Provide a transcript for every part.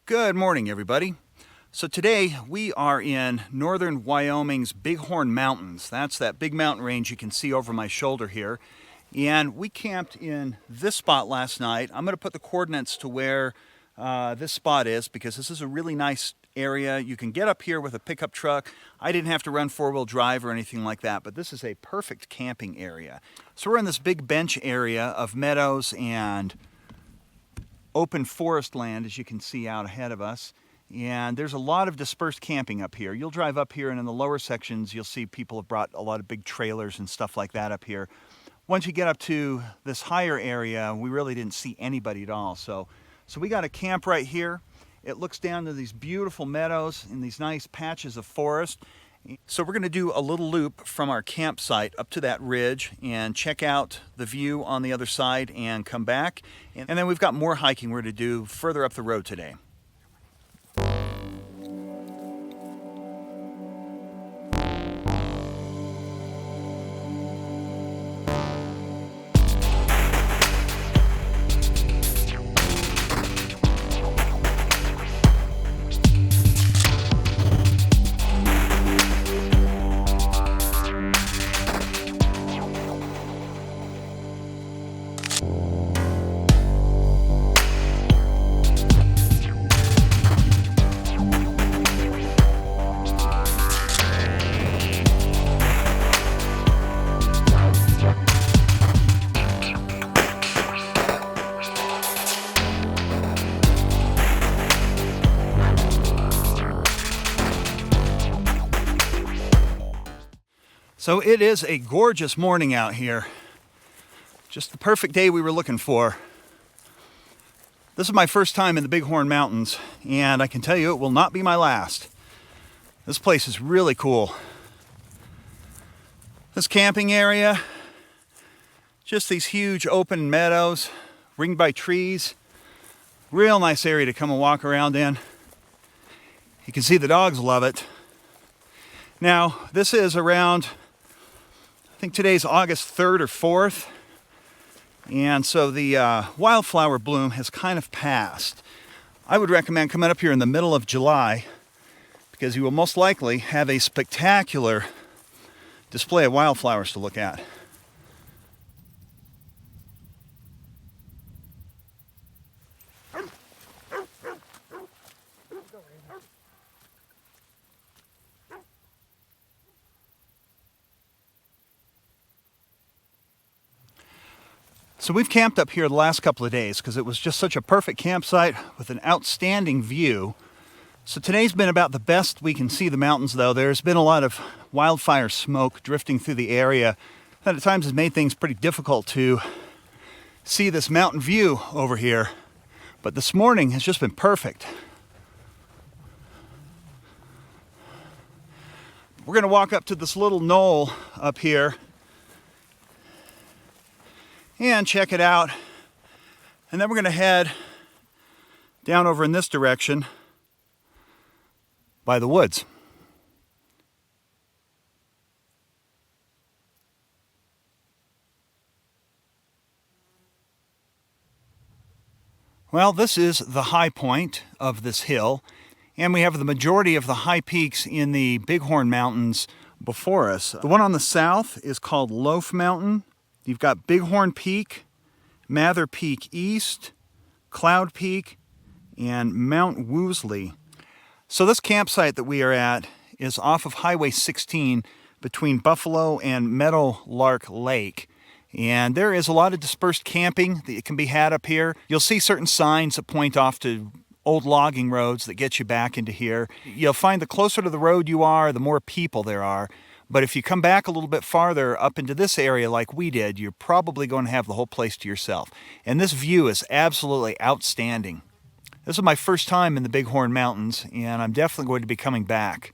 Good morning, everybody. So today we are in northern Wyoming's Bighorn Mountains. That's that big mountain range you can see over my shoulder here. And we camped in this spot last night. I'm going to put the coordinates to where this spot is because this is a really nice area. You can get up here with a pickup truck. I didn't have to run four-wheel drive or anything like that, but this is a perfect camping area. So we're in this big bench area of meadows and open forest land, as you can see out ahead of us. And there's a lot of dispersed camping up here. You'll drive up here and in the lower sections you'll see people have brought a lot of big trailers and stuff like that up here. Once you get up to this higher area, we really didn't see anybody at all. So we got a camp right here. It looks down to these beautiful meadows and these nice patches of forest. So we're going to do a little loop from our campsite up to that ridge and check out the view on the other side and come back. And then we've got more hiking we're going to do further up the road today. So it is a gorgeous morning out here. Just the perfect day we were looking for. This is my first time in the Bighorn Mountains, and I can tell you it will not be my last. This place is really cool. This camping area, just these huge open meadows, ringed by trees. Real nice area to come and walk around in. You can see the dogs love it. Now, this is around, I think today's August 3rd or 4th, and so the wildflower bloom has kind of passed. I would recommend coming up here in the middle of July because you will most likely have a spectacular display of wildflowers to look at. So we've camped up here the last couple of days because it was just such a perfect campsite with an outstanding view. So today's been about the best we can see the mountains, though. There's been a lot of wildfire smoke drifting through the area that at times has made things pretty difficult to see this mountain view over here. But this morning has just been perfect. We're going to walk up to this little knoll up here and check it out, and then we're going to head down over in this direction by the woods. Well, this is the high point of this hill, and we have the majority of the high peaks in the Bighorn Mountains before us. The one on the south is called Loaf Mountain. You've got Bighorn Peak, Mather Peak East, Cloud Peak, and Mount Woosley. So this campsite that we are at is off of Highway 16 between Buffalo and Meadowlark Lake. And there is a lot of dispersed camping that can be had up here. You'll see certain signs that point off to old logging roads that get you back into here. You'll find the closer to the road you are, the more people there are. But if you come back a little bit farther up into this area like we did, you're probably going to have the whole place to yourself. And this view is absolutely outstanding. This is my first time in the Bighorn Mountains, and I'm definitely going to be coming back.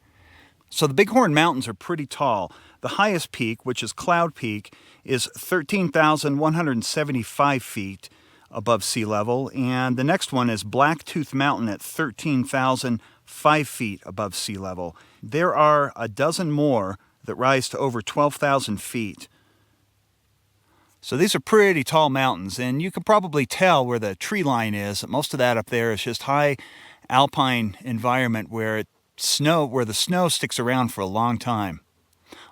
So the Bighorn Mountains are pretty tall. The highest peak, which is Cloud Peak, is 13,175 feet above sea level, and the next one is Blacktooth Mountain at 13,005 feet above sea level. There are a dozen more that rise to over 12,000 feet. So these are pretty tall mountains, and you can probably tell where the tree line is. Most of that up there is just high alpine environment where the snow sticks around for a long time.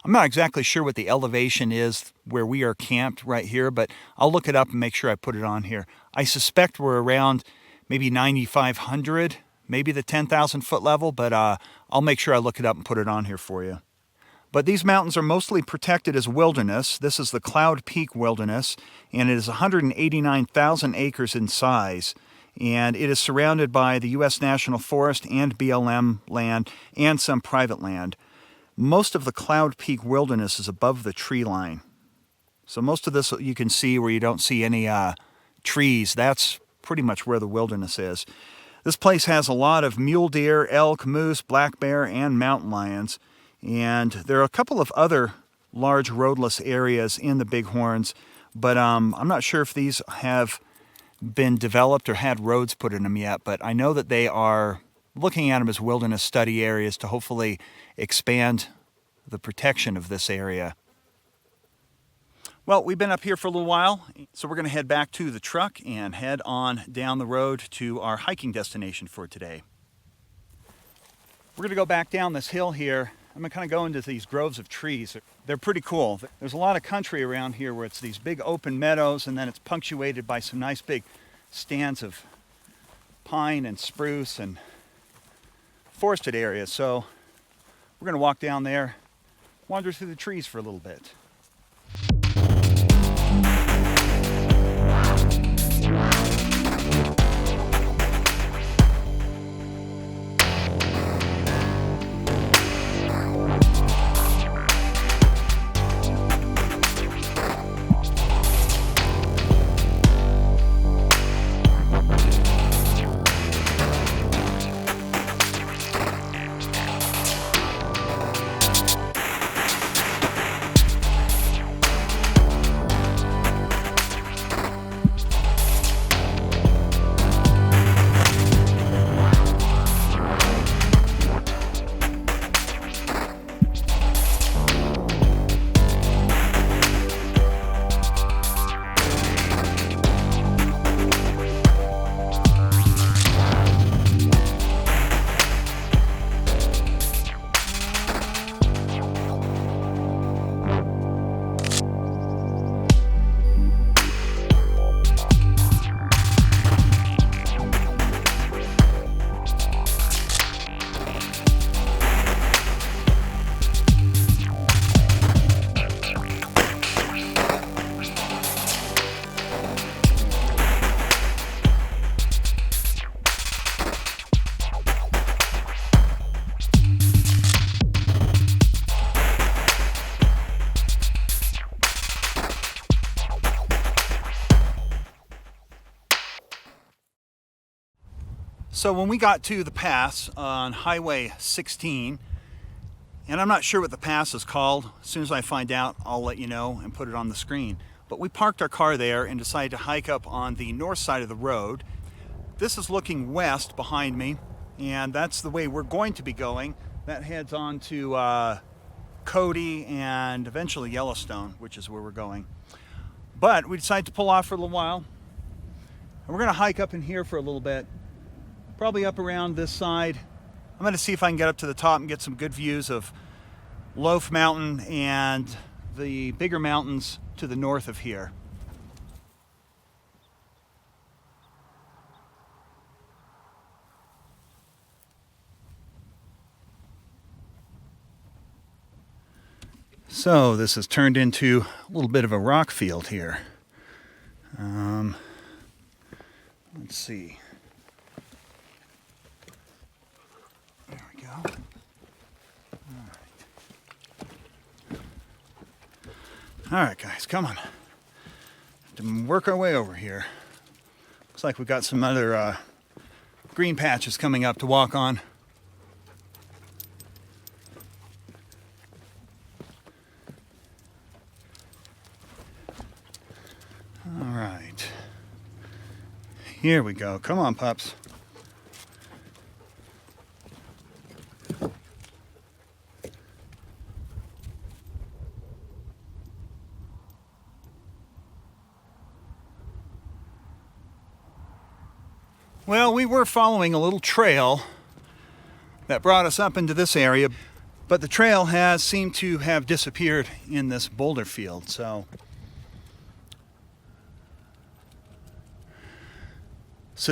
I'm not exactly sure what the elevation is where we are camped right here, but I'll look it up and make sure I put it on here. I suspect we're around maybe 9,500, maybe the 10,000 foot level, but I'll make sure I look it up and put it on here for you. But these mountains are mostly protected as wilderness. This is the Cloud Peak Wilderness, and it is 189,000 acres in size. And it is surrounded by the U.S. National Forest and BLM land and some private land. Most of the Cloud Peak Wilderness is above the tree line. So most of this you can see where you don't see any trees. That's pretty much where the wilderness is. This place has a lot of mule deer, elk, moose, black bear, and mountain lions. And there are a couple of other large roadless areas in the Bighorns, but I'm not sure if these have been developed or had roads put in them yet, but I know that they are looking at them as wilderness study areas to hopefully expand the protection of this area. Well, we've been up here for a little while, so we're going to head back to the truck and head on down the road to our hiking destination for today. We're going to go back down this hill here. I'm going to kind of go into these groves of trees. They're pretty cool. There's a lot of country around here where it's these big open meadows, and then it's punctuated by some nice big stands of pine and spruce and forested areas. So we're going to walk down there, wander through the trees for a little bit. So when we got to the pass on Highway 16, and I'm not sure what the pass is called. As soon as I find out, I'll let you know and put it on the screen. But we parked our car there and decided to hike up on the north side of the road. This is looking west behind me, and that's the way we're going to be going. That heads on to Cody and eventually Yellowstone, which is where we're going. But we decided to pull off for a little while, and we're going to hike up in here for a little bit, probably up around this side. I'm going to see if I can get up to the top and get some good views of Loaf Mountain and the bigger mountains to the north of here. So this has turned into a little bit of a rock field here. Let's see. There we go. All right, guys, come on. To work our way over here. Looks like we've got some other green patches coming up to walk on. All right. Here we go. Come on, pups. Well, we were following a little trail that brought us up into this area, but the trail has seemed to have disappeared in this boulder field. So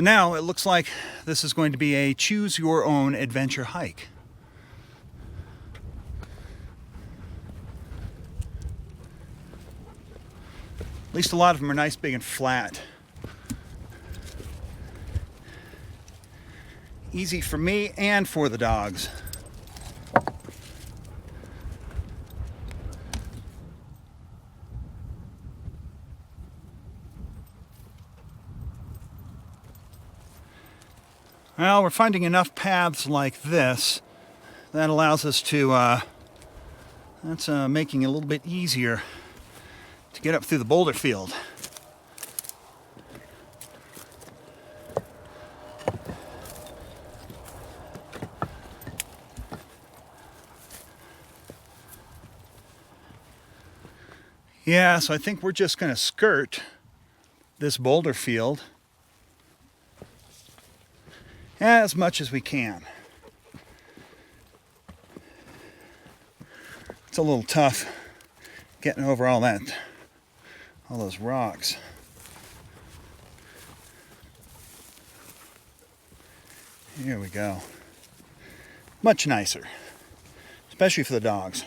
now it looks like this is going to be a choose your own adventure hike. At least a lot of them are nice, big, and flat. Easy for me and for the dogs. Well, we're finding enough paths like this that allows us to, that's making it a little bit easier to get up through the boulder field. Yeah, so I think we're just going to skirt this boulder field as much as we can. It's a little tough getting over all those rocks. Here we go. Much nicer, especially for the dogs.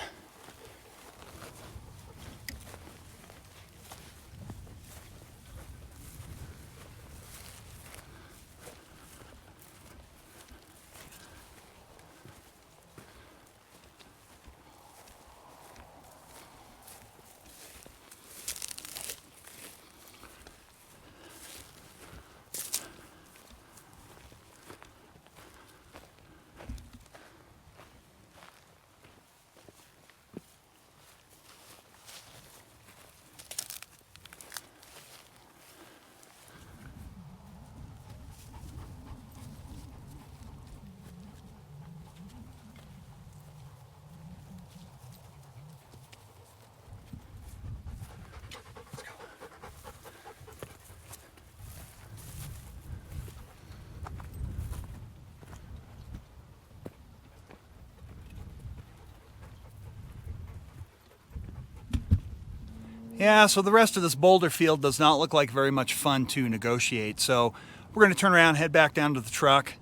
Yeah, so the rest of this boulder field does not look like very much fun to negotiate. So we're going to turn around and head back down to the truck.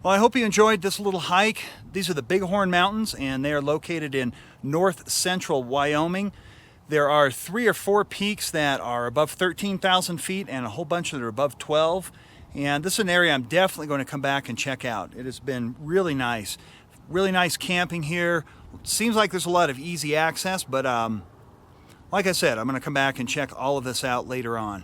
Well, I hope you enjoyed this little hike. These are the Bighorn Mountains, and they are located in north central Wyoming. There are 3 or 4 peaks that are above 13,000 feet and a whole bunch that are above 12. And this is an area I'm definitely going to come back and check out. It has been really nice camping here. It seems like there's a lot of easy access, but like I said, I'm going to come back and check all of this out later on.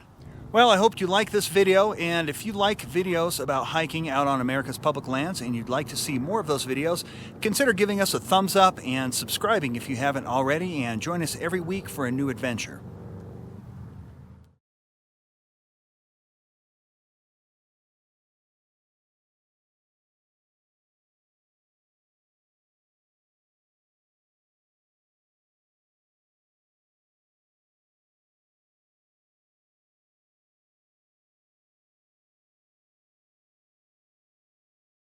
Well, I hope you like this video, and if you like videos about hiking out on America's public lands and you'd like to see more of those videos, consider giving us a thumbs up and subscribing if you haven't already, and join us every week for a new adventure.